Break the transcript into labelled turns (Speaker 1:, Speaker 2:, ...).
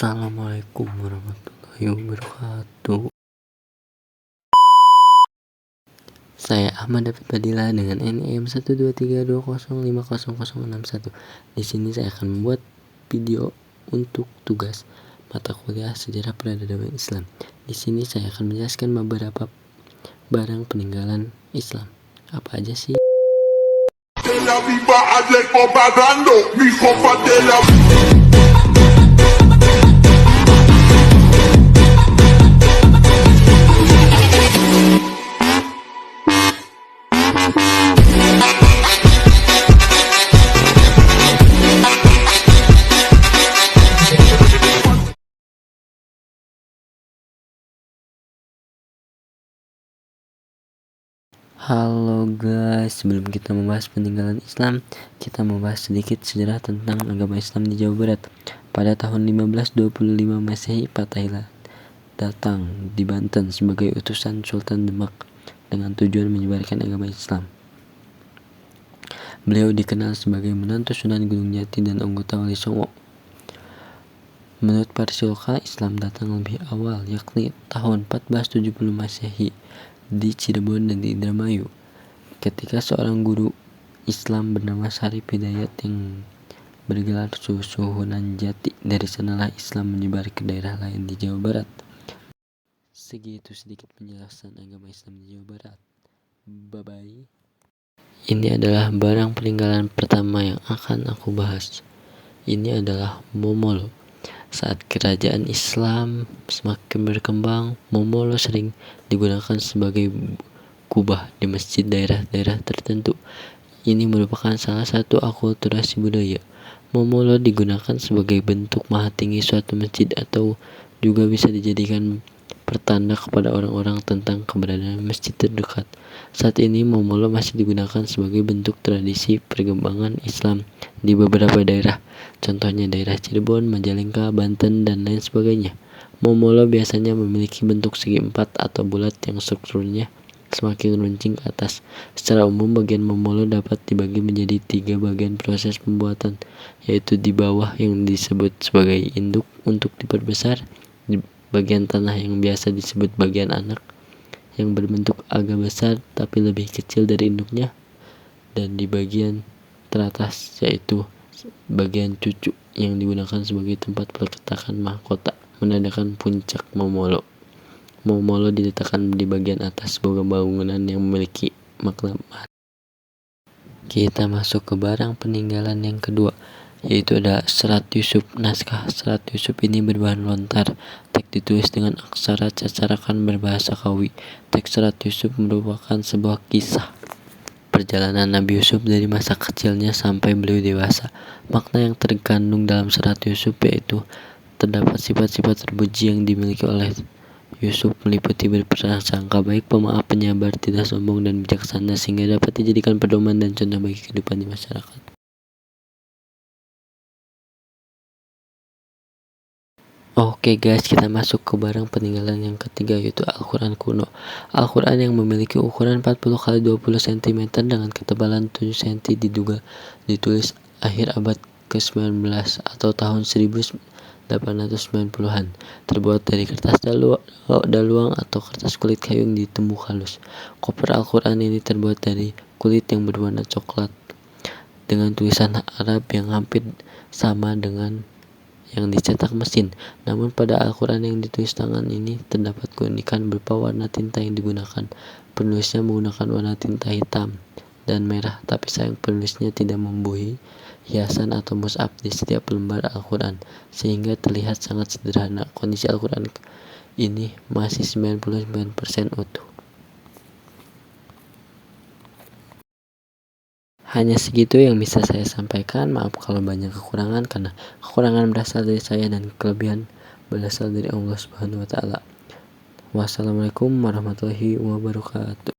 Speaker 1: Assalamualaikum warahmatullahi wabarakatuh. Saya Ahmad David Badila dengan NIM 12320500061. Di sini saya akan membuat video untuk tugas mata kuliah Sejarah Peradaban Islam. Di sini saya akan menjelaskan beberapa barang peninggalan Islam. Apa aja sih? Halo guys, sebelum kita membahas peninggalan Islam, kita membahas sedikit sejarah tentang agama Islam di Jawa Barat. Pada tahun 1525 Masehi, Fatahillah datang di Banten sebagai utusan Sultan Demak dengan tujuan menyebarkan agama Islam. Beliau dikenal sebagai menantu Sunan Gunung Jati dan anggota Wali Songo. Menurut Parsiloka, Islam datang lebih awal, yakni tahun 1470 Masehi di Cirebon dan di Indramayu, ketika seorang guru Islam bernama Syarif Hidayat yang bergelar Sunan Jati. Dari sanalah Islam menyebar ke daerah lain di Jawa Barat. Segitu sedikit penjelasan agama Islam di Jawa Barat. Bye bye. Ini adalah barang peninggalan pertama yang akan aku bahas. Ini adalah momolo. Saat kerajaan Islam semakin berkembang, momolo sering digunakan sebagai kubah di masjid daerah-daerah tertentu. Ini merupakan salah satu akulturasi budaya. Momolo digunakan sebagai bentuk maha tinggi suatu masjid atau juga bisa dijadikan pertanda kepada orang-orang tentang keberadaan masjid terdekat. Saat ini momolo masih digunakan sebagai bentuk tradisi perkembangan Islam di beberapa daerah, contohnya daerah Cirebon, Majalengka, Banten, dan lain sebagainya. Momolo biasanya memiliki bentuk segi empat atau bulat yang strukturnya semakin runcing ke atas. Secara umum, bagian momolo dapat dibagi menjadi 3 bagian proses pembuatan, yaitu di bawah yang disebut sebagai induk untuk diperbesar, di bagian tanah yang biasa disebut bagian anak yang berbentuk agak besar tapi lebih kecil dari induknya, dan di bagian teratas yaitu bagian cucu yang digunakan sebagai tempat peletakan mahkota, menandakan puncak momolo. Momolo diletakkan di bagian atas sebuah bangunan yang memiliki makna. Kita masuk ke barang peninggalan yang kedua, yaitu ada Serat Yusuf. Naskah Serat Yusuf ini berbahan lontar. Teks ditulis dengan aksara cacarakan berbahasa Kawi. Teks Serat Yusuf merupakan sebuah kisah perjalanan Nabi Yusuf dari masa kecilnya sampai beliau dewasa. Makna yang terkandung dalam Serat Yusuf yaitu terdapat sifat-sifat terpuji yang dimiliki oleh Yusuf, meliputi berprasangka baik, pemaaf, penyabar, tidak sombong, dan bijaksana, sehingga dapat dijadikan pedoman dan contoh bagi kehidupan di masyarakat. Oke guys, kita masuk ke barang peninggalan yang ketiga, yaitu Al-Quran kuno. Al-Quran yang memiliki ukuran 40 x 20 cm dengan ketebalan 7 cm diduga ditulis akhir abad ke-19 atau tahun 1890-an. Terbuat dari kertas daluang atau kertas kulit kayu yang ditumbuk halus. Koper Al-Quran ini terbuat dari kulit yang berwarna coklat dengan tulisan Arab yang hampir sama dengan yang dicetak mesin. Namun pada Al-Quran yang ditulis tangan ini terdapat keunikan berupa warna tinta yang digunakan. Penulisnya menggunakan warna tinta hitam dan merah, tapi sayang penulisnya tidak membuih hiasan atau mushaf di setiap lembar Al-Quran, sehingga terlihat sangat sederhana. Kondisi Al-Quran ini masih 99% utuh. Hanya segitu yang bisa saya sampaikan. Maaf kalau banyak kekurangan, karena kekurangan berasal dari saya dan kelebihan berasal dari Allah Subhanahu wa Ta'ala. Wassalamualaikum warahmatullahi wabarakatuh.